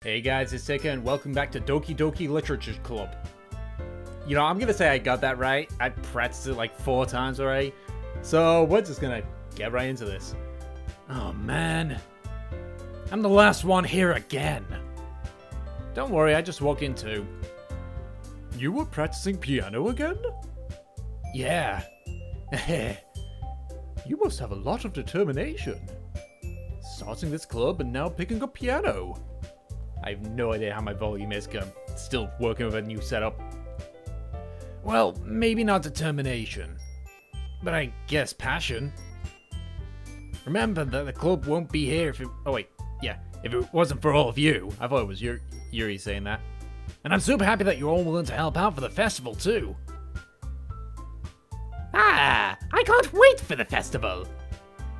Hey guys, it's Sika and welcome back to Doki Doki Literature Club. You know, I'm gonna say I got that right. I practiced it like 4 times already. So we're just gonna get right into this. Oh man. I'm the last one here again. Don't worry, I just walked in too. You were practicing piano again? Yeah. You must have a lot of determination. Starting this club and now picking up piano. I have no idea how my volume is, because I'm still working with a new setup. Well, maybe not determination, but I guess passion. Remember that the club won't be here if it... Oh wait, yeah, if it wasn't for all of you. I thought it was Yuri saying that. And I'm super happy that you're all willing to help out for the festival too. Ah, I can't wait for the festival.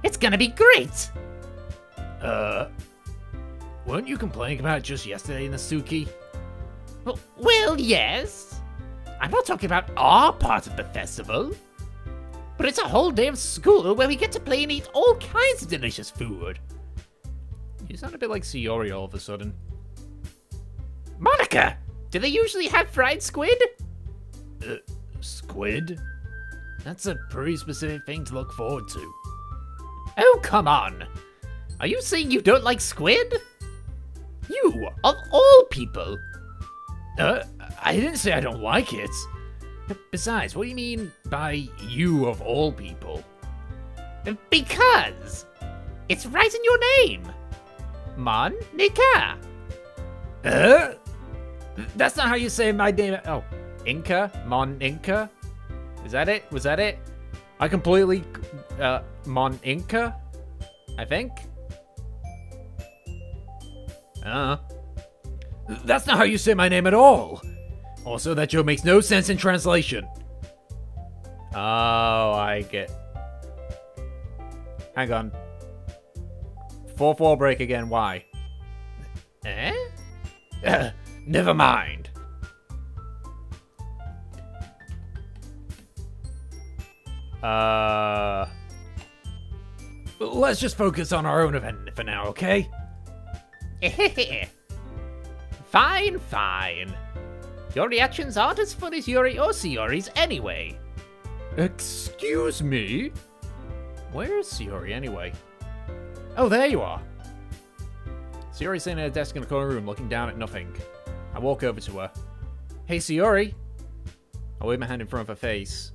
It's gonna be great. Weren't you complaining about it just yesterday, Nasuki? Well, yes. I'm not talking about our part of the festival. But it's a whole day of school where we get to play and eat all kinds of delicious food. You sound a bit like Sayori all of a sudden. Monica, do they usually have fried squid? Squid? That's a pretty specific thing to look forward to. Oh, come on. Are you saying you don't like squid? You, of all people. I didn't say I don't like it. Besides, what do you mean by you of all people? Because it's right in your name. Monica. That's not how you say my name. Oh, Inca? Mon-Inca? Is that it? Was that it? I completely... Mon-Inca? I think? That's not how you say my name at all. Also, that joke makes no sense in translation. Oh, I get... Hang on. 4-4 break again, why? Never mind. Let's just focus on our own event for now, okay? Fine, fine. Your reactions aren't as fun as Yuri or Sayori's anyway. Excuse me? Where is Sayori anyway? Oh, there you are. Sayori's sitting at a desk in a corner room looking down at nothing. I walk over to her. Hey, Sayori. I wave my hand in front of her face.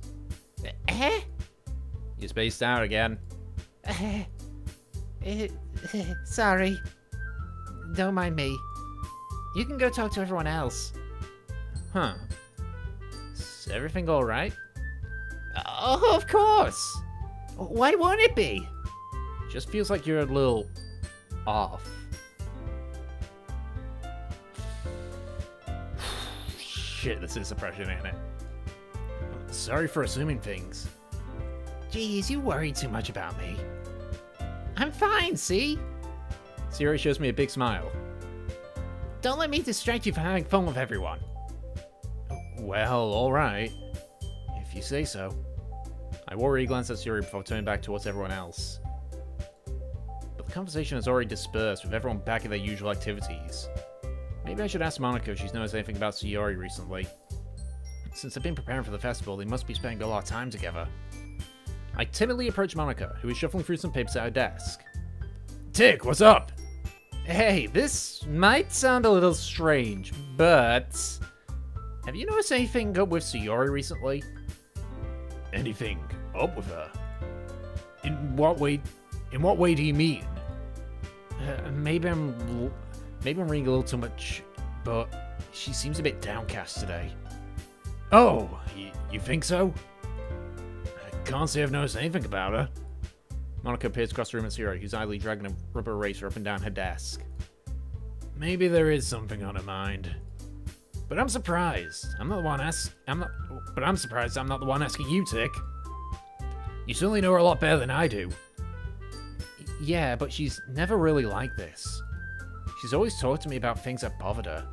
You're spaced out again. Sorry. Don't mind me. You can go talk to everyone else. Huh. Is everything alright? Oh, of course. Why won't it be? Just feels like you're a little... off. Shit, this is suppression, ain't it? Sorry for assuming things. Jeez, you worry too much about me. I'm fine, see? Sayori shows me a big smile. Don't let me distract you from having fun with everyone. Well, alright. If you say so. I worriedly glance at Sayori before turning back towards everyone else. But the conversation has already dispersed, with everyone back at their usual activities. Maybe I should ask Monica if she's noticed anything about Sayori recently. Since they've been preparing for the festival, they must be spending a lot of time together. I timidly approach Monica, who is shuffling through some papers at her desk. Tick, what's up? Hey, this might sound a little strange, but... have you noticed anything up with Sayori recently? Anything up with her? In what way do you mean? Maybe I'm reading a little too much, but she seems a bit downcast today. Oh, you think so? I can't say I've noticed anything about her. Monica appears across the room at Sayori, who's idly dragging a rubber eraser up and down her desk. Maybe there is something on her mind. But I'm surprised. I'm not the one asking you, Tick. You certainly know her a lot better than I do. Yeah, but she's never really like this. She's always talked to me about things that bothered her.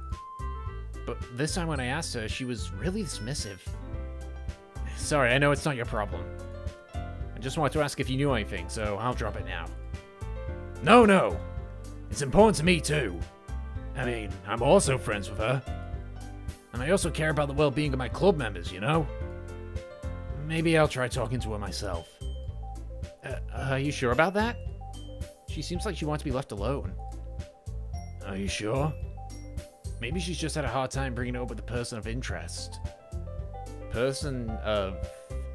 But this time when I asked her, she was really dismissive. Sorry, I know it's not your problem. I just wanted to ask if you knew anything, so I'll drop it now. No. It's important to me, too. I mean, I'm also friends with her. And I also care about the well-being of my club members, you know? Maybe I'll try talking to her myself. Are you sure about that? She seems like she wants to be left alone. Are you sure? Maybe she's just had a hard time bringing it up with the person of interest. Person of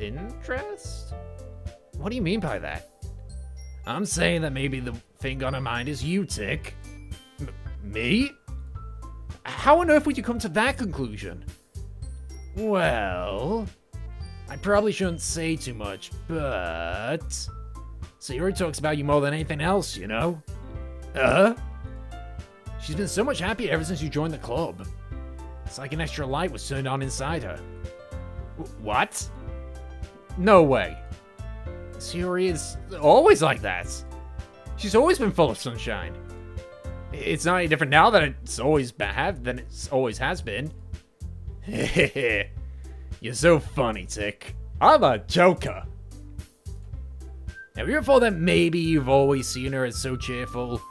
interest? What do you mean by that? I'm saying that maybe the thing on her mind is you, Tick. Me? How on earth would you come to that conclusion? Well, I probably shouldn't say too much, but Sayori talks about you more than anything else, you know? She's been so much happier ever since you joined the club. It's like an extra light was turned on inside her. What? No way. Sayori is always like that. She's always been full of sunshine. It's not any different now that it's always than it always has been. You're so funny, Tick. I'm a joker. Have you ever thought that maybe you've always seen her as so cheerful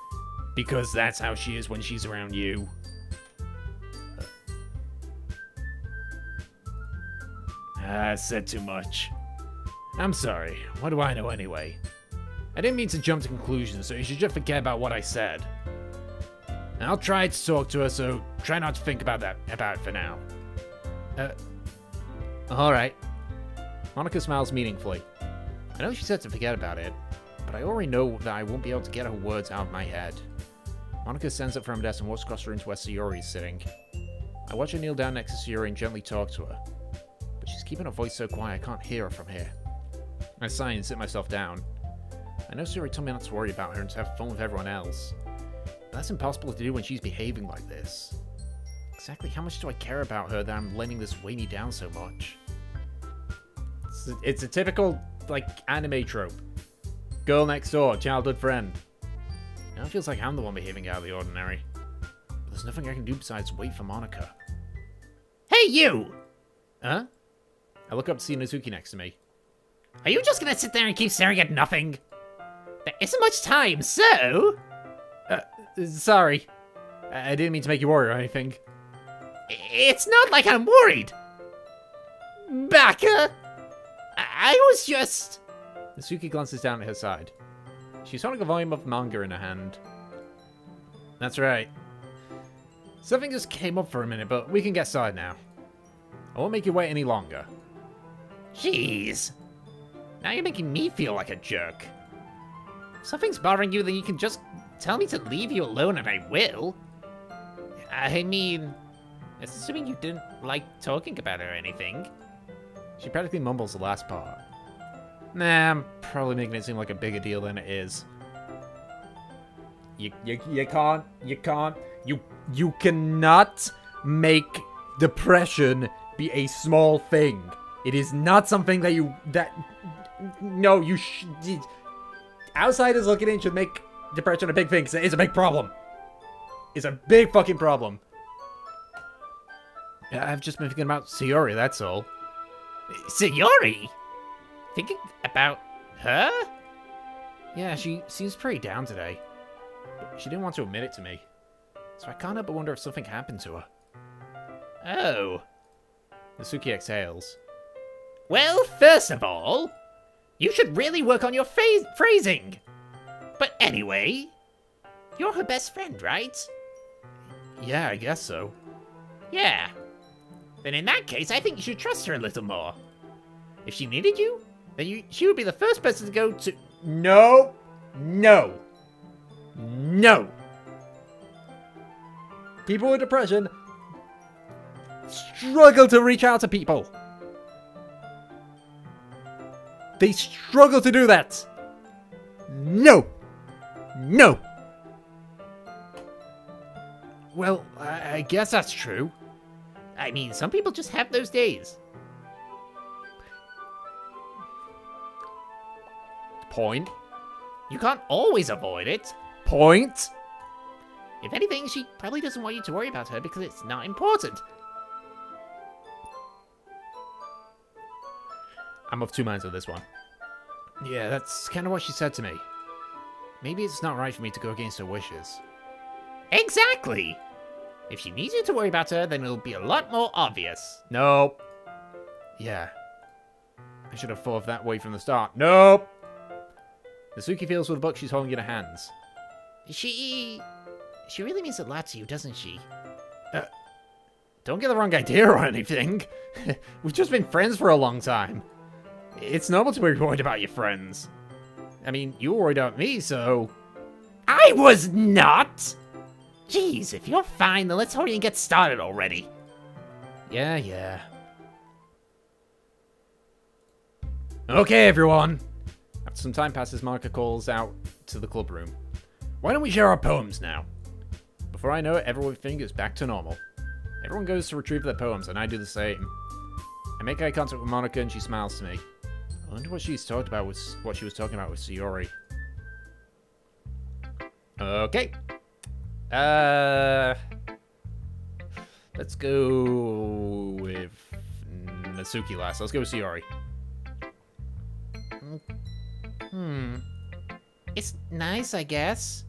because that's how she is when she's around you? I said too much. I'm sorry. What do I know anyway? I didn't mean to jump to conclusions, so you should just forget about what I said. And I'll try to talk to her, so try not to think about it for now. Alright. Monica smiles meaningfully. I know she said to forget about it, but I already know that I won't be able to get her words out of my head. Monica stands up from her desk and walks across the room to where Sayori is sitting. I watch her kneel down next to Sayori and gently talk to her. But she's keeping her voice so quiet I can't hear her from here. I sigh and sit myself down. I know Sayori told me not to worry about her and to have fun with everyone else. But that's impossible to do when she's behaving like this. Exactly how much do I care about her that I'm letting this weigh me down so much? It's a typical, like, anime trope. Girl next door, childhood friend. Now it feels like I'm the one behaving out of the ordinary. But there's nothing I can do besides wait for Monica. Hey, you! Huh? I look up to see Natsuki next to me. Are you just gonna sit there and keep staring at nothing? There isn't much time, so... Sorry. I didn't mean to make you worry or anything. It's not like I'm worried. Baka! I was just... Natsuki glances down at her side. She's holding a volume of manga in her hand. That's right. Something just came up for a minute, but we can get started now. I won't make you wait any longer. Jeez. Now you're making me feel like a jerk. If something's bothering you, then you can just tell me to leave you alone and I will. I mean, assuming you didn't like talking about it or anything. She practically mumbles the last part. Nah, I'm probably making it seem like a bigger deal than it is. You cannot make depression be a small thing. It is not something that outsiders looking in should make depression a big thing, because it is a big problem. It's a big fucking problem. I've just been thinking about Sayori, that's all. Sayori? Thinking about her? Yeah, she seems pretty down today. But she didn't want to admit it to me. So I can't help but wonder if something happened to her. Oh. Natsuki exhales. Well, first of all, you should really work on your phrasing. But anyway, you're her best friend, right? Yeah, I guess so. Yeah. Then in that case, I think you should trust her a little more. If she needed you, then she would be the first person to go to... No! No! No! People with depression struggle to reach out to people. They struggle to do that. No! No! Well, I guess that's true. I mean, some people just have those days. Point. You can't always avoid it. Point. If anything, she probably doesn't want you to worry about her because it's not important. I'm of two minds on this one. Yeah, that's kind of what she said to me. Maybe it's not right for me to go against her wishes. Exactly! If she needs you to worry about her, then it'll be a lot more obvious. Nope. Yeah. I should have thought of that way from the start. Nope. Natsuki feels for the book she's holding in her hands. She really means a lot to you, doesn't she? Don't get the wrong idea or anything. We've just been friends for a long time. It's normal to be worried about your friends. I mean, you were worried about me, so... I was not! Jeez, if you're fine, then let's hurry and get started already. Yeah. Okay, everyone. After some time passes, Monica calls out to the club room. Why don't we share our poems now? Before I know it, everything is back to normal. Everyone goes to retrieve their poems, and I do the same. I make eye contact with Monica, and she smiles to me. I wonder what she was talking about with Sayori. Okay. Let's go with Natsuki last. Let's go with Sayori. It's nice, I guess.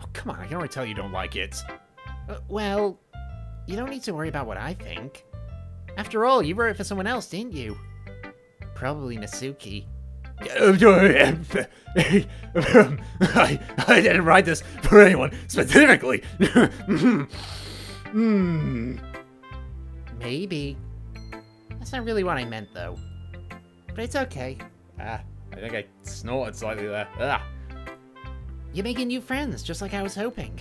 Oh, come on, I can already tell you don't like it. Well, you don't need to worry about what I think. After all, you wrote it for someone else, didn't you? Probably Natsuki. I didn't write this for anyone specifically. Maybe. That's not really what I meant, though. But it's okay. I think I snorted slightly there. You're making new friends, just like I was hoping.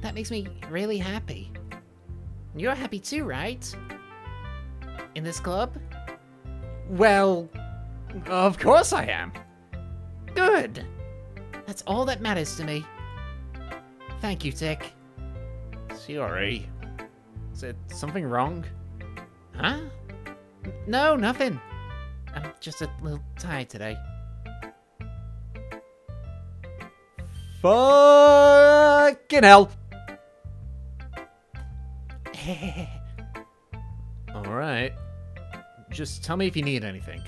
That makes me really happy. You're happy too, right? In this club? Well, of course I am. Good. That's all that matters to me. Thank you, Tick. Sayori, is it something wrong? Huh? No, nothing. I'm just a little tired today. Fucking hell. Alright. Just tell me if you need anything.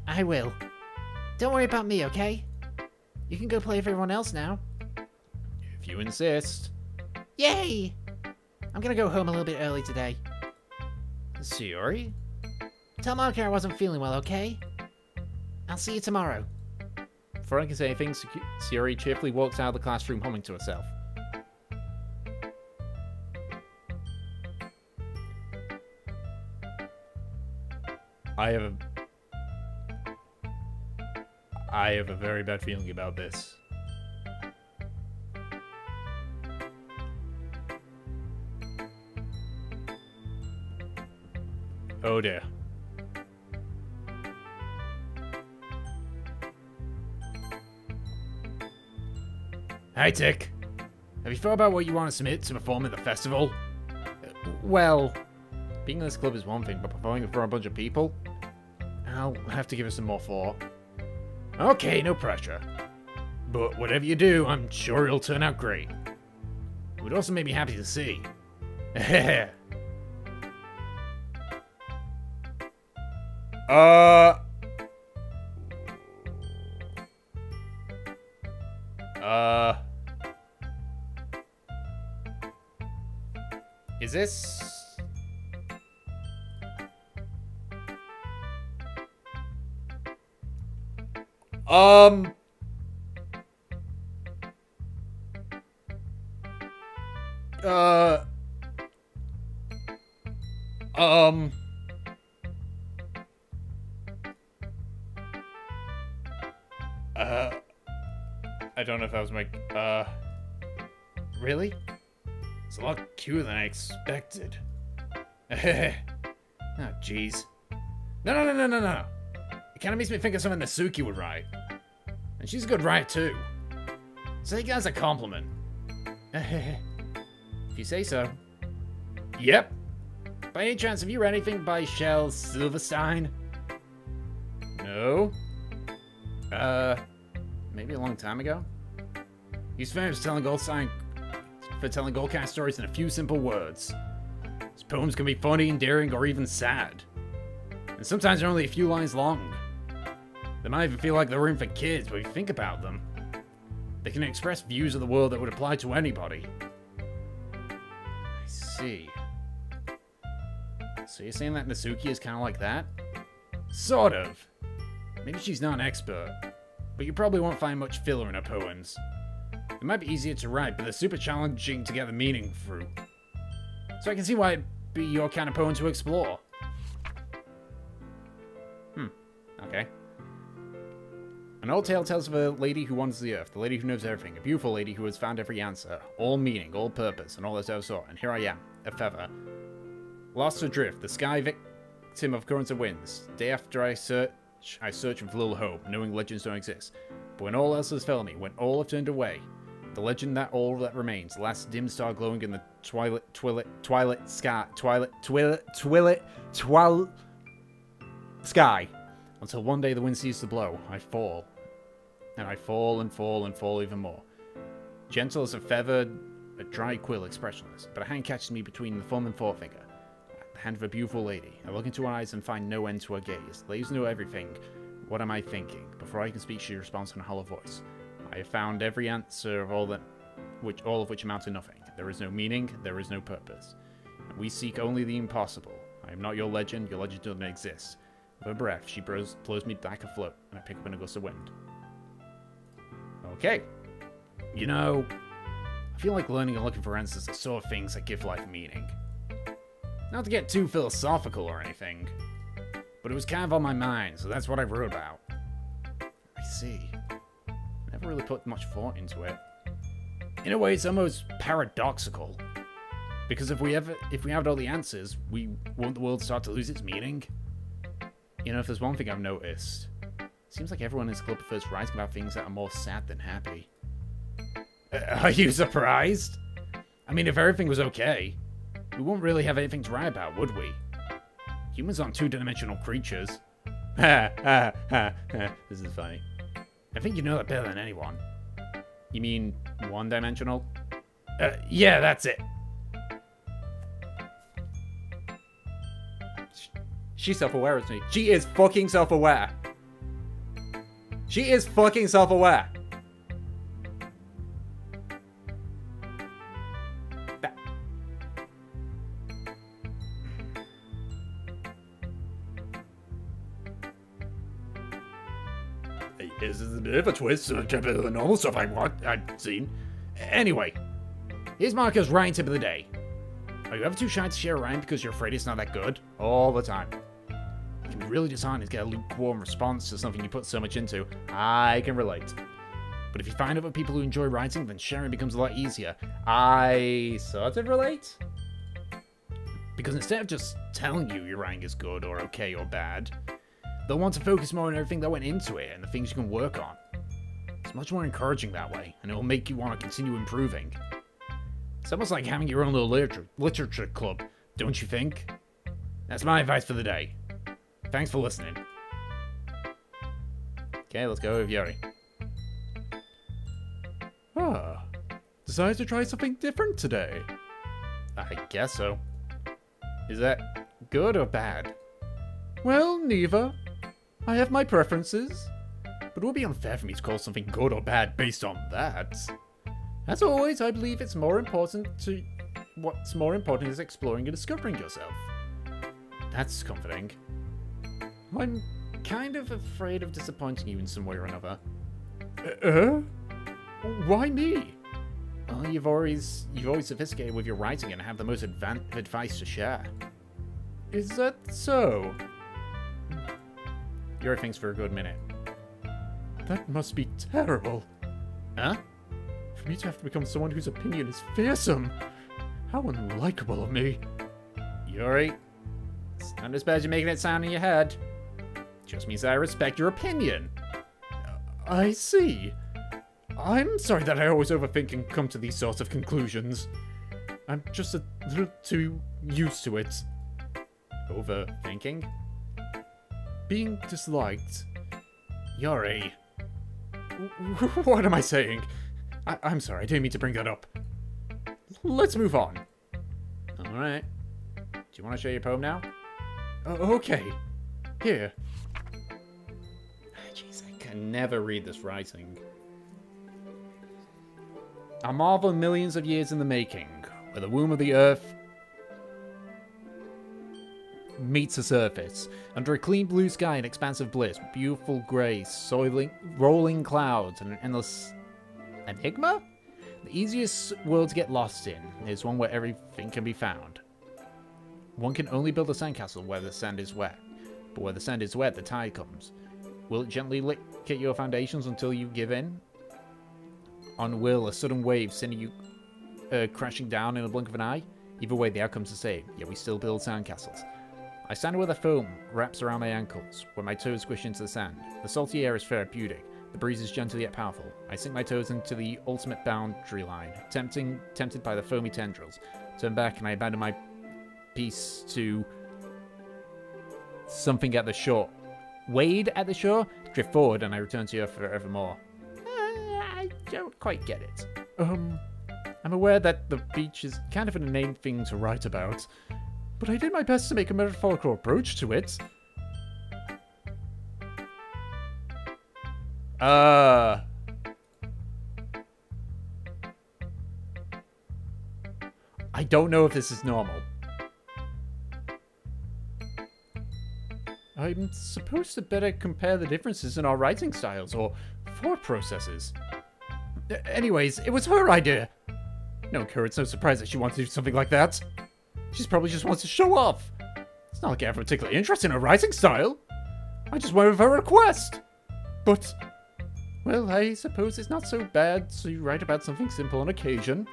I will. Don't worry about me, okay? You can go play with everyone else now. If you insist. Yay! I'm gonna go home a little bit early today. Sayori? Tell Monica I wasn't feeling well, okay? I'll see you tomorrow. Before I can say anything, Sayori cheerfully walks out of the classroom humming to herself. I have a very bad feeling about this. Oh dear. Hey, Tick. Have you thought about what you want to submit to perform at the festival? Well, being in this club is one thing, but performing in front of a bunch of people? I'll have to give it some more thought. Okay, no pressure. But whatever you do, I'm sure it'll turn out great. It would also make me happy to see. Is this... I don't know if that was my, really? It's a lot cuter than I expected. Oh, jeez. No. It kind of makes me think of something Natsuki would write. And she's a good writer, too. So take it as a compliment. If you say so. Yep. By any chance, have you read anything by Shel Silverstein? No. Maybe a long time ago? He's famous for telling Goldcast stories in a few simple words. His poems can be funny, endearing, or even sad. And sometimes they're only a few lines long. They might even feel like they're written for kids, but if you think about them, they can express views of the world that would apply to anybody. see. So you're saying that Natsuki is kind of like that? Sort of. Maybe she's not an expert, but you probably won't find much filler in her poems. It might be easier to write, but they're super challenging to get the meaning through. So I can see why it'd be your kind of poem to explore. Okay. An old tale tells of a lady who wanders the earth, the lady who knows everything, a beautiful lady who has found every answer, all meaning, all purpose, and all that other sort. And here I am, a feather. Lost adrift, the sky victim of currents and winds. Day after I search with little hope, knowing legends don't exist. But when all else has failed me, when all have turned away, the legend that all that remains, the last dim star glowing in the sky. Until one day the wind ceases to blow, I fall. And I fall and fall and fall even more. Gentle as a feather, a dry quill expressionless, but a hand catches me between the thumb and forefinger. The hand of a beautiful lady. I look into her eyes and find no end to her gaze. Ladies know everything. What am I thinking? Before I can speak, she responds in a hollow voice. I have found every answer of all of which amount to nothing. There is no meaning, there is no purpose. And we seek only the impossible. I am not your legend doesn't exist. With her breath, she blows me back afloat, and I pick up in a gust of wind. Okay. You know, I feel like learning and looking for answers are the sort of things that give life meaning. Not to get too philosophical or anything, but it was kind of on my mind, so that's what I wrote about. I see. Never really put much thought into it. In a way, it's almost paradoxical. Because if we have all the answers, won't the world start to lose its meaning? You know, if there's one thing I've noticed, it seems like everyone in this club prefers writing about things that are more sad than happy. Are you surprised? I mean, if everything was okay, we wouldn't really have anything to write about, would we? Humans aren't two-dimensional creatures. Ha ha ha ha. This is funny. I think you know that better than anyone. You mean one-dimensional? Yeah, that's it. She's self-aware as me. She is fucking self-aware. She is fucking self-aware. This is a bit of a twist compared to the normal stuff I've seen. Anyway, here's Marco's rhyme tip of the day. Are you ever too shy to share a rhyme because you're afraid it's not that good? All the time. It can be really disheartening to get a lukewarm response to something you put so much into. I can relate. But if you find other people who enjoy writing, then sharing becomes a lot easier. I sort of relate. Because instead of just telling you your writing is good or okay or bad, they'll want to focus more on everything that went into it and the things you can work on. It's much more encouraging that way, and it will make you want to continue improving. It's almost like having your own little literature club, don't you think? That's my advice for the day. Thanks for listening. Okay, let's go with Yuri. Decided to try something different today. I guess so. Is that good or bad? Well, neither. I have my preferences. But it would be unfair for me to call something good or bad based on that. As always, I believe what's more important is exploring and discovering yourself. That's comforting. I'm kind of afraid of disappointing you in some way or another. Why me? Well, you've always sophisticated with your writing and have the most advice to share. Is that so? Yuri thinks for a good minute. That must be terrible. Huh? For me to have to become someone whose opinion is fearsome. How unlikable of me. Yuri, it's not as bad as you're making it sound in your head. Just means that I respect your opinion. I see. I'm sorry that I always overthink and come to these sorts of conclusions. I'm just a little too used to it. Overthinking? Being disliked. Yuri. What am I saying? I'm sorry, I didn't mean to bring that up. Let's move on. Alright. Do you want to share your poem now? Okay. Here. Jeez, I can never read this writing. A marvel millions of years in the making, where the womb of the earth meets the surface. Under a clean blue sky and expansive bliss, beautiful grey, rolling clouds, and an endless enigma? The easiest world to get lost in is one where everything can be found. One can only build a sandcastle where the sand is wet. But where the sand is wet, the tide comes. Will it gently lick at your foundations until you give in? On will a sudden wave sending you crashing down in a blink of an eye? Either way, the outcome's the same, yet we still build sandcastles. I stand where the foam wraps around my ankles, where my toes squish into the sand. The salty air is therapeutic. The breeze is gentle yet powerful. I sink my toes into the ultimate boundary line, tempted by the foamy tendrils. Turn back and I abandon my piece to something at the shore. Wade at the shore, drift forward, and I return to you forevermore. I don't quite get it. I'm aware that the beach is kind of an inane thing to write about, but I did my best to make a metaphorical approach to it. I don't know if this is normal. I'm supposed to better compare the differences in our writing styles or thought processes. Anyways, it was her idea. No, Kurt, it's no surprise that she wants to do something like that. She probably just wants to show off. It's not like I have a particular interest in her writing style. I just went with her request. But, well, I suppose it's not so bad to write about something simple on occasion.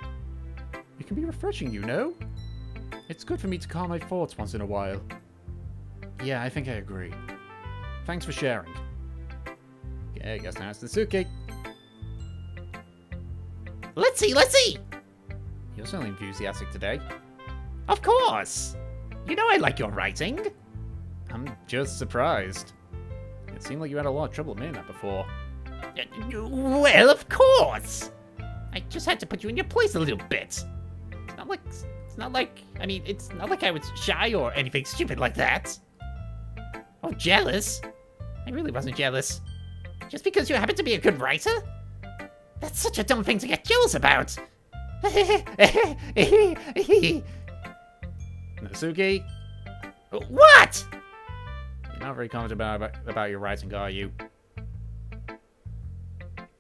It can be refreshing, you know? It's good for me to calm my thoughts once in a while. Yeah, I think I agree. Thanks for sharing. Okay, I guess now it's Natsuki. Let's see! You're certainly enthusiastic today. Of course! You know I like your writing. I'm just surprised. It seemed like you had a lot of trouble admitting that before. Well, of course! I just had to put you in your place a little bit. It's not like I was shy or anything stupid like that. Oh, jealous? I really wasn't jealous. Just because you happen to be a good writer? That's such a dumb thing to get jealous about. Natsuki? What? You're not very confident about your writing, are you?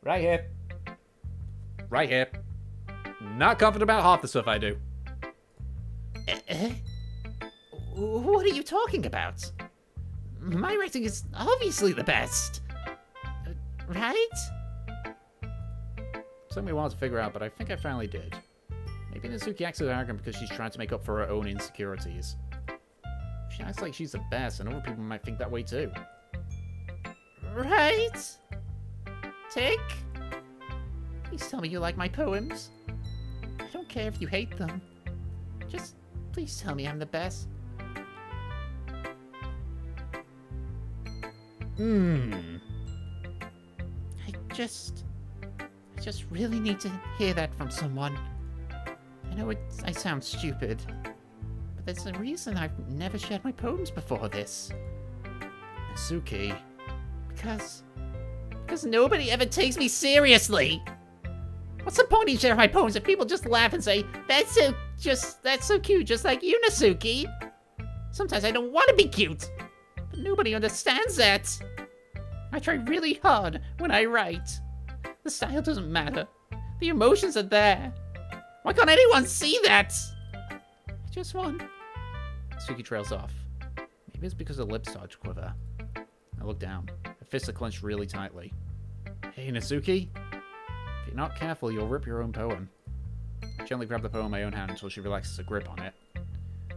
Right here. Right here. Not confident about half the stuff I do. What are you talking about? My writing is obviously the best. Right? Something we wanted to figure out, but I think I finally did. Maybe Natsuki acts so arrogant because she's trying to make up for her own insecurities. She acts like she's the best, and other people might think that way too. Right? Tick? Please tell me you like my poems. I don't care if you hate them. Just please tell me I'm the best. I just really need to hear that from someone. I know I sound stupid, but there's a reason I've never shared my poems before this. Natsuki. Because nobody ever takes me seriously. What's the point in sharing my poems if people just laugh and say, that's so cute, just like you, Natsuki? Sometimes I don't want to be cute, but nobody understands that. I try really hard when I write. The style doesn't matter. The emotions are there. Why can't anyone see that? I just want... Natsuki trails off. Maybe it's because her lips start to quiver. I look down. Her fists are clenched really tightly. Hey, Natsuki? If you're not careful, you'll rip your own poem. I gently grab the poem in my own hand until she relaxes her grip on it.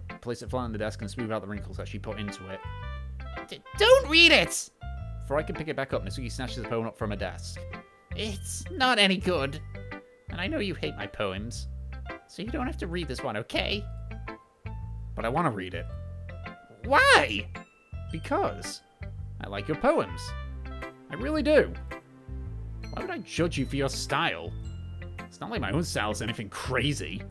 I place it flat on the desk and smooth out the wrinkles that she put into it. Don't read it! Before I can pick it back up, Natsuki snatches the poem up from her desk. It's not any good. And I know you hate my poems. So you don't have to read this one, okay? But I want to read it. Why? Because I like your poems. I really do. Why would I judge you for your style? It's not like my own style is anything crazy.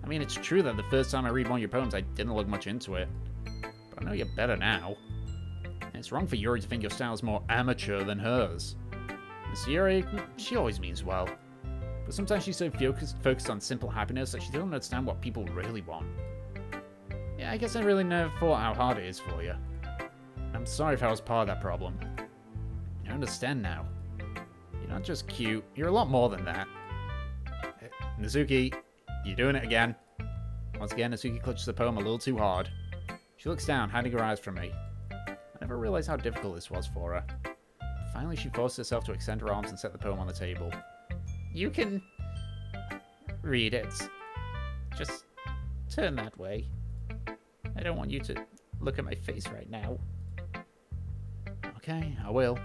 I mean, it's true that the first time I read one of your poems, I didn't look much into it. But I know you're better now. And it's wrong for Yuri to think your style is more amateur than hers. Miss Yuri, she always means well. But sometimes she's so focused on simple happiness that she doesn't understand what people really want. I guess I really never thought how hard it is for you. I'm sorry if I was part of that problem. I understand now. You're not just cute, you're a lot more than that. Nezuki, you're doing it again. Once again, Nezuki clutches the poem a little too hard. She looks down, hiding her eyes from me. I never realized how difficult this was for her. Finally, she forced herself to extend her arms and set the poem on the table. You can read it. Just turn that way. I don't want you to look at my face right now. Okay, I will.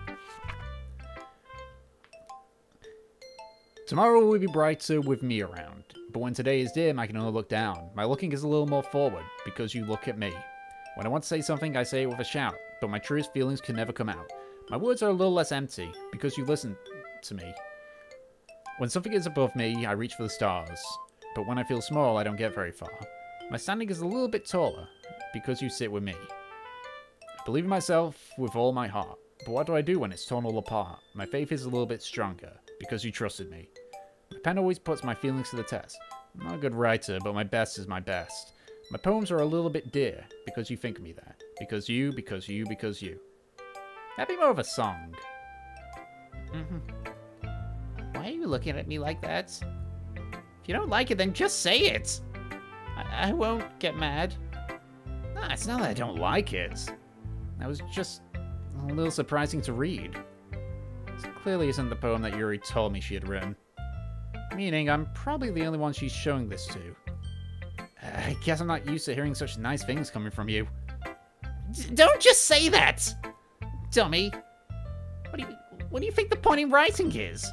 Tomorrow will be brighter with me around, but when today is dim, I can only look down. My looking is a little more forward, because you look at me. When I want to say something, I say it with a shout, but my truest feelings can never come out. My words are a little less empty, because you listen to me. When something is above me, I reach for the stars, but when I feel small, I don't get very far. My standing is a little bit taller, because you sit with me. I believe in myself with all my heart, but what do I do when it's torn all apart? My faith is a little bit stronger, because you trusted me. My pen always puts my feelings to the test. I'm not a good writer, but my best is my best. My poems are a little bit dear, because you think of me there. Because you, because you, because you. That'd be more of a song. Why are you looking at me like that? If you don't like it, then just say it. I won't get mad. Nah, it's not that I don't like it. That was just a little surprising to read. This clearly isn't the poem that Yuri told me she had written. Meaning, I'm probably the only one she's showing this to. I guess I'm not used to hearing such nice things coming from you. Don't just say that! Dummy. What do you think the point in writing is?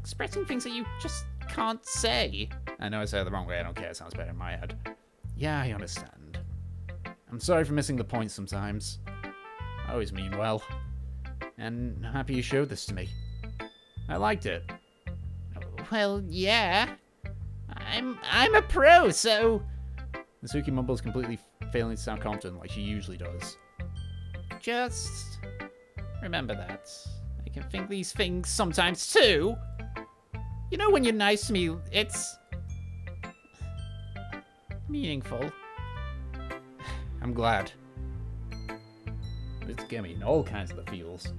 Expressing things that you just can't say. I know I said it the wrong way, I don't care, it sounds better in my head. Yeah, I understand. I'm sorry for missing the point sometimes. I always mean well. And I'm happy you showed this to me. I liked it. Well, yeah. I'm a pro, so... Natsuki mumbles, completely failing to sound confident like she usually does. Just remember that. I can think these things sometimes too. You know, when you're nice to me, it's meaningful. I'm glad. It's giving me all kinds of the feels.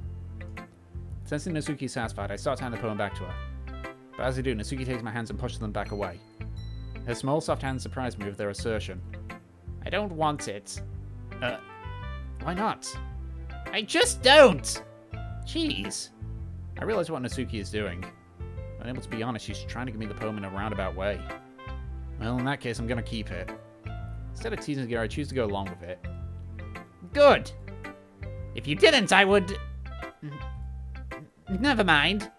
Sensing Natsuki satisfied, I start to hand the poem back to her. But as I do, Natsuki takes my hands and pushes them back away. Her small, soft hands surprise me with their assertion. I don't want it. Why not? I just don't! Jeez. I realize what Natsuki is doing. Unable to be honest, she's trying to give me the poem in a roundabout way. Well, in that case, I'm gonna keep it. Instead of teasing her, I choose to go along with it. Good! If you didn't, I would... Never mind.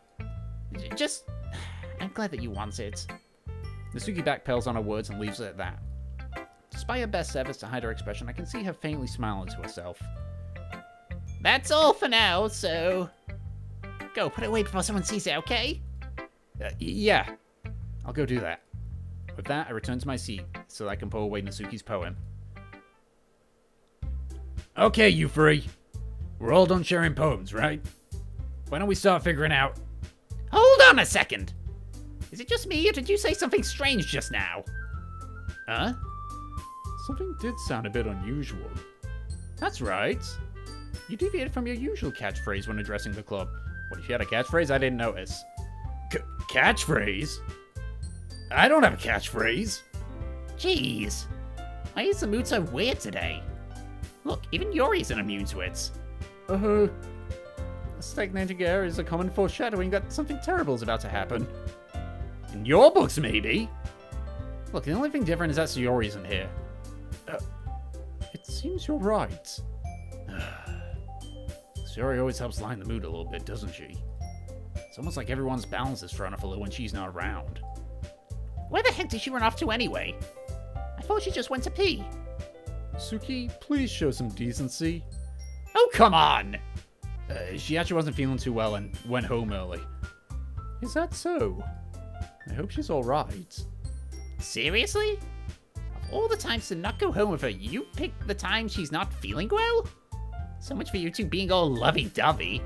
Just... I'm glad that you want it. Natsuki backpedals on her words and leaves it at that. Despite her best efforts to hide her expression, I can see her faintly smiling to herself. That's all for now, so... Go, put it away before someone sees it, okay? Yeah. I'll go do that. With that, I return to my seat, so that I can put away Natsuki's poem. Okay, you three. We're all done sharing poems, right? Why don't we start figuring out... Hold on a second! Is it just me, or did you say something strange just now? Huh? Something did sound a bit unusual. That's right. You deviated from your usual catchphrase when addressing the club. What, if you had a catchphrase? I didn't notice. Catchphrase? I don't have a catchphrase. Jeez. Why is the mood so weird today? Look, even Yuri isn't immune to it. A stagnating air is a common foreshadowing that something terrible is about to happen. In your books, maybe? Look, the only thing different is that Sayori isn't here. It seems you're right. Sayori always helps lighten the mood a little bit, doesn't she? It's almost like everyone's balance is thrown off a little when she's not around. Where the heck did she run off to anyway? I thought she just went to pee. Suki, please show some decency. Oh, come on! She actually wasn't feeling too well and went home early. Is that so? I hope she's alright. Seriously? Of all the times to not go home with her, you picked the time she's not feeling well? So much for you two being all lovey-dovey.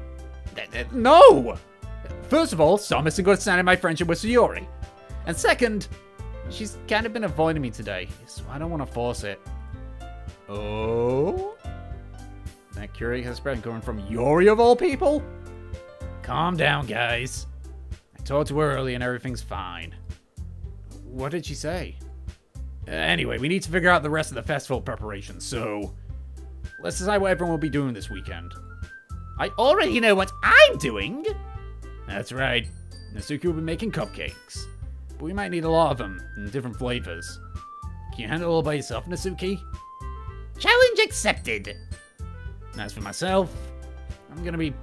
No! First of all, stop misunderstanding my friendship with Sayori. And second, she's kind of been avoiding me today, so I don't want to force it. Oh? That curious expression coming from Yuri of all people? Calm down, guys. I talked to her earlier and everything's fine. What did she say? Anyway, we need to figure out the rest of the festival preparations, so let's decide what everyone will be doing this weekend. I already know what I'm doing! That's right. Natsuki will be making cupcakes. But we might need a lot of them, in different flavors. Can you handle it all by yourself, Natsuki? Challenge accepted! And as for myself, I'm gonna be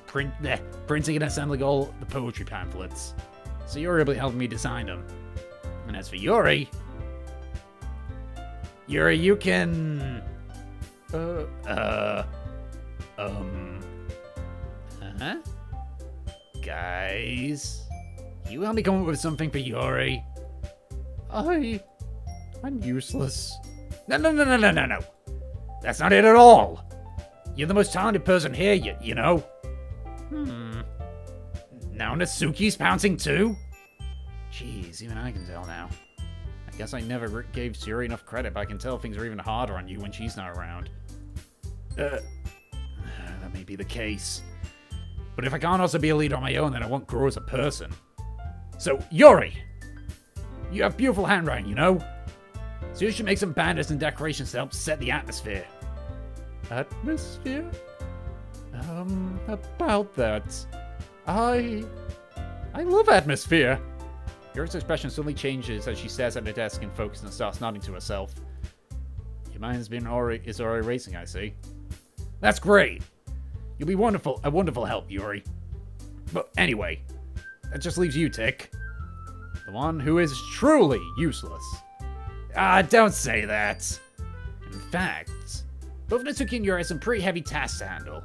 printing and assembling all the poetry pamphlets. So Yuri will be helping me design them. And as for Yuri, you can... Guys, can you help me come up with something for Yuri? I'm useless. No. That's not it at all. You're the most talented person here, you know. Now Natsuki's pouncing too? Jeez, even I can tell now. I guess I never gave Siri enough credit, but I can tell things are even harder on you when she's not around. That may be the case. But if I can't also be a leader on my own, then I won't grow as a person. So, Yuri! You have beautiful handwriting, you know? So you should make some banners and decorations to help set the atmosphere. Atmosphere? About that. I love atmosphere. Yuri's expression suddenly changes as she stares at her desk and focuses and starts nodding to herself. Your mind's is already racing, I see. That's great. You'll be a wonderful help, Yuri. But anyway, that just leaves you, Tick. The one who is truly useless. Don't say that. In fact, both Natsuki and Yuri have some pretty heavy tasks to handle.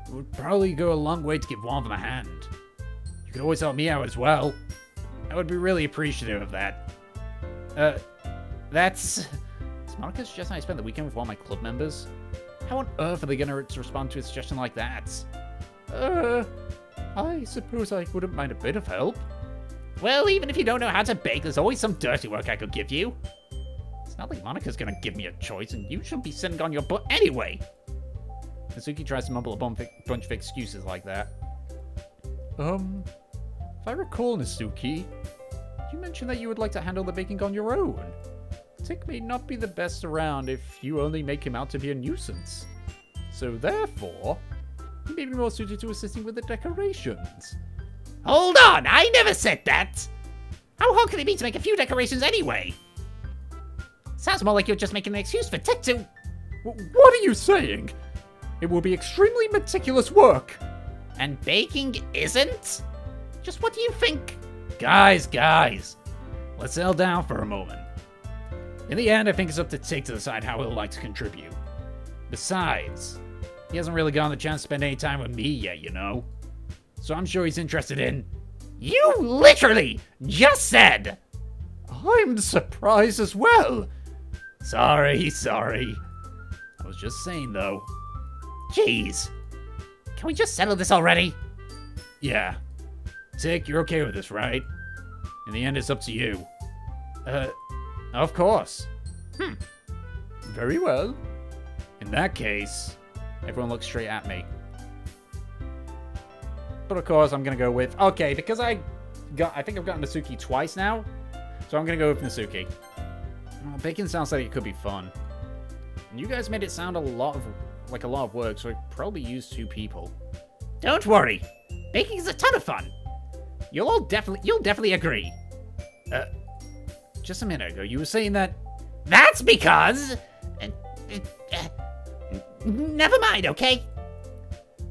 It would probably go a long way to give one of them a hand. You could always help me out as well. I would be really appreciative of that. Is Monica suggesting I spend the weekend with one of my club members? How on earth are they going to respond to a suggestion like that? I suppose I wouldn't mind a bit of help. Well, even if you don't know how to bake, there's always some dirty work I could give you. It's not like Monica's going to give me a choice, and you shouldn't be sitting on your butt anyway. Natsuki tries to mumble a bunch of excuses like that. If I recall, Natsuki, you mentioned that you would like to handle the baking on your own. Tick may not be the best around if you only make him out to be a nuisance. So therefore, he may be more suited to assisting with the decorations. Hold on, I never said that! How hard can it be to make a few decorations anyway? Sounds more like you're just making an excuse for Tick to... What are you saying? It will be extremely meticulous work. And baking isn't? Just what do you think? Guys, let's settle down for a moment. In the end, I think it's up to Tick to decide how he'll like to contribute. Besides, he hasn't really gotten the chance to spend any time with me yet, you know? So I'm sure he's interested in... You literally just said! I'm surprised as well. Sorry. I was just saying, though. Jeez. Can we just settle this already? Yeah. Tick, you're okay with this, right? In the end, it's up to you. Of course. Very well. In that case, everyone looks straight at me. But of course, I'm gonna go with... Okay, because I think I've gotten Natsuki twice now. So I'm gonna go with Natsuki. Oh, baking sounds like it could be fun. And you guys made it sound a lot of work, so I probably use 2 people. Don't worry. Baking is a ton of fun. You'll definitely agree. Just a minute ago, you were saying that... That's because... never mind, okay?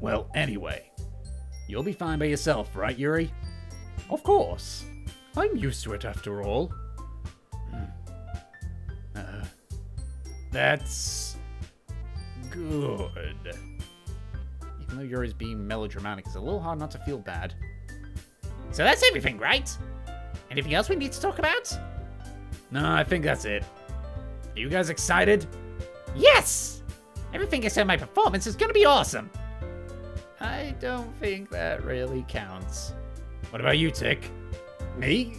Well, anyway. You'll be fine by yourself, right, Yuri? Of course. I'm used to it after all. That's... good. Even though Yuri's being melodramatic, it's a little hard not to feel bad. So that's everything, right? Anything else we need to talk about? No, I think that's it. Are you guys excited? Yes! Everything except my performance is gonna be awesome. I don't think that really counts. What about you, Tick? Me?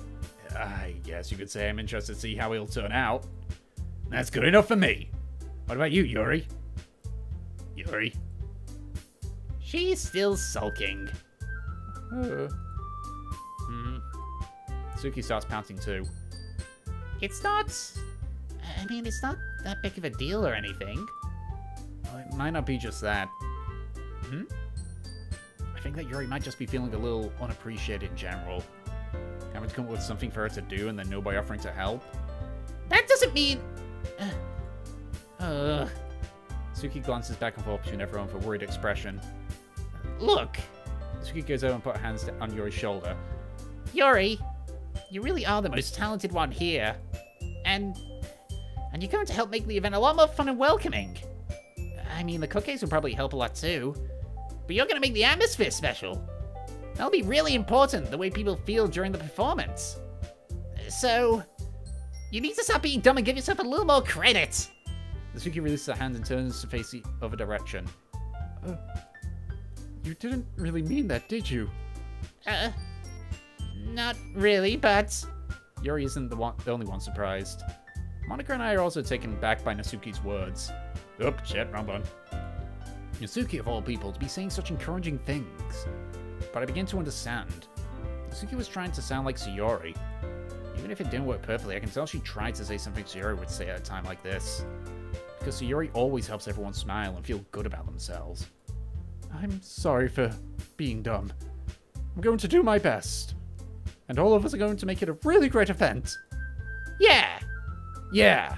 I guess you could say I'm interested to see how it'll turn out. That's good enough for me. What about you, Yuri? Yuri? She's still sulking. Suki starts pouting too. It's not... I mean, it's not that big of a deal or anything. Well, it might not be just that. I think that Yuri might just be feeling a little unappreciated in general. Having to come up with something for her to do and then nobody offering to help. That doesn't mean... Suki glances back and forth between everyone with a worried expression. Look, Suki goes over and puts her hands on Yuri's shoulder. Yuri, you really are the most talented one here. And you're going to help make the event a lot more fun and welcoming. I mean, the cupcakes will probably help a lot too. But you're going to make the atmosphere special. That'll be really important, the way people feel during the performance. So, you need to stop being dumb and give yourself a little more credit. Suki releases her hand and turns to face the other direction. You didn't really mean that, did you? Not really, but... Yuri isn't the only one surprised. Monica and I are also taken back by Nasuki's words. Oop, shit, wrong one. Nasuki, of all people, to be saying such encouraging things. But I begin to understand. Nasuki was trying to sound like Sayori. Even if it didn't work perfectly, I can tell she tried to say something Sayori would say at a time like this. Because Sayori always helps everyone smile and feel good about themselves. I'm sorry for being dumb. I'm going to do my best. And all of us are going to make it a really great event. Yeah! Yeah!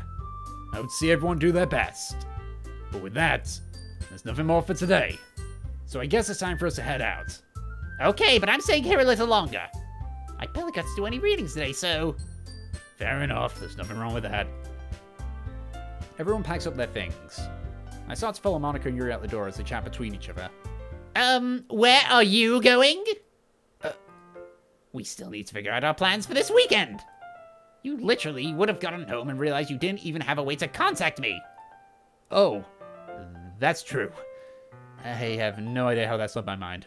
I would see everyone do their best. But with that, there's nothing more for today. So I guess it's time for us to head out. Okay, but I'm staying here a little longer. I barely got to do any readings today, so... Fair enough, there's nothing wrong with that. Everyone packs up their things. I start to follow Monica and Yuri out the door as they chat between each other. Where are you going? We still need to figure out our plans for this weekend. You literally would have gotten home and realized you didn't even have a way to contact me. Oh, that's true. I have no idea how that slipped my mind.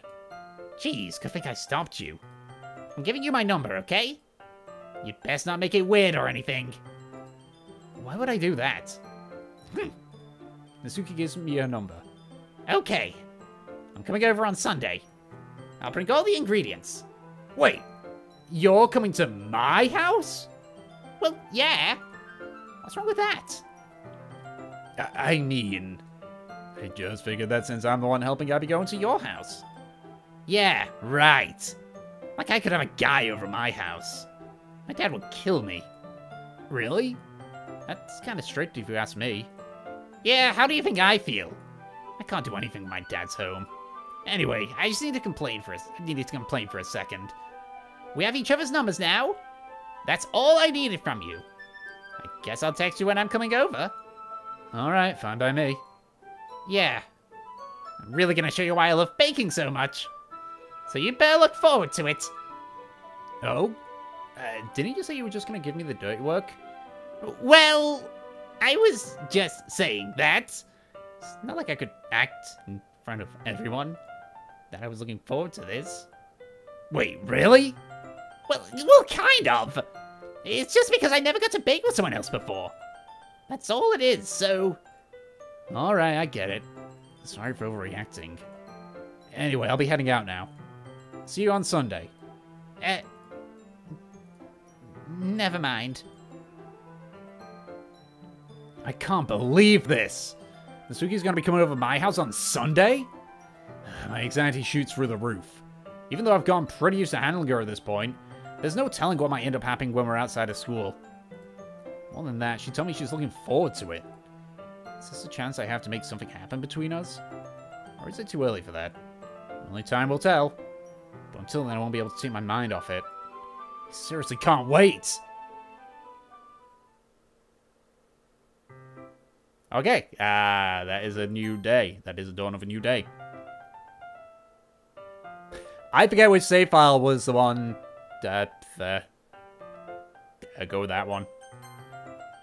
Jeez, good thing I stopped you. I'm giving you my number, okay? You'd best not make it weird or anything. Why would I do that? Nasuki gives me her number. Okay. I'm coming over on Sunday. I'll bring all the ingredients. Wait, you're coming to my house? Well, yeah. What's wrong with that? I mean, I just figured that since I'm the one helping, I'd be going to your house. Yeah, right. Like I could have a guy over my house. My dad would kill me. Really? That's kind of strict if you ask me. Yeah, how do you think I feel? I can't do anything when my dad's home. Anyway, I just need to complain for a second. We have each other's numbers now. That's all I needed from you. I guess I'll text you when I'm coming over. Alright, fine by me. Yeah. I'm really gonna show you why I love baking so much. So you better look forward to it. Oh? Didn't you just say you were just gonna give me the dirty work? Well, I was just saying that. It's not like I could act in front of everyone that I was looking forward to this. Wait, really? Well, kind of. It's just because I never got to bake with someone else before. That's all it is, so... Alright, I get it. Sorry for overreacting. Anyway, I'll be heading out now. See you on Sunday. Never mind. I can't believe this! Nasuki's gonna be coming over to my house on Sunday? My anxiety shoots through the roof. Even though I've gotten pretty used to handling her at this point, there's no telling what might end up happening when we're outside of school. More than that, she told me she's looking forward to it. Is this a chance I have to make something happen between us? Or is it too early for that? Only time will tell. But until then, I won't be able to take my mind off it. I seriously can't wait! Okay, that is a new day. That is the dawn of a new day. I forget which save file was the one that, go with that one.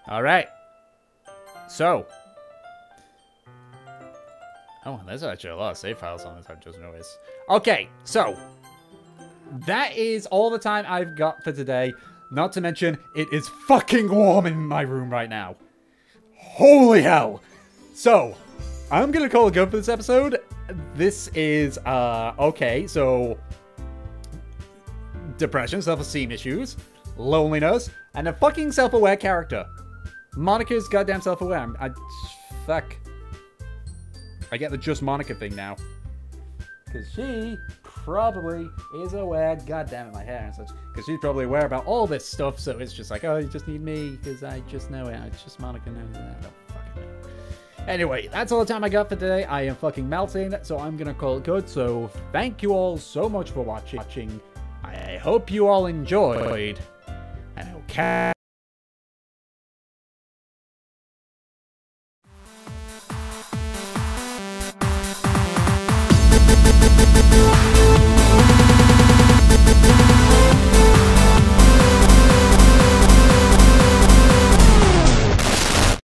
Alright. So. Oh, there's actually a lot of save files on this, I've just noticed. Okay, so. That is all the time I've got for today. Not to mention, it is fucking warm in my room right now. Holy hell! So, I'm gonna call it good for this episode. This is, okay, so... depression, self-esteem issues, loneliness, and a fucking self-aware character. Monica's goddamn self-aware. Fuck. I get the just Monica thing now. Because she probably is aware, goddamn it, my hair and such. Because she's probably aware about all this stuff, so it's just like, oh, you just need me, because I just know it. It's just Monica knows that. I don't fucking know. Anyway, that's all the time I got for today. I am fucking melting, so I'm gonna call it good. So thank you all so much for watching. I hope you all enjoyed, and I'll catch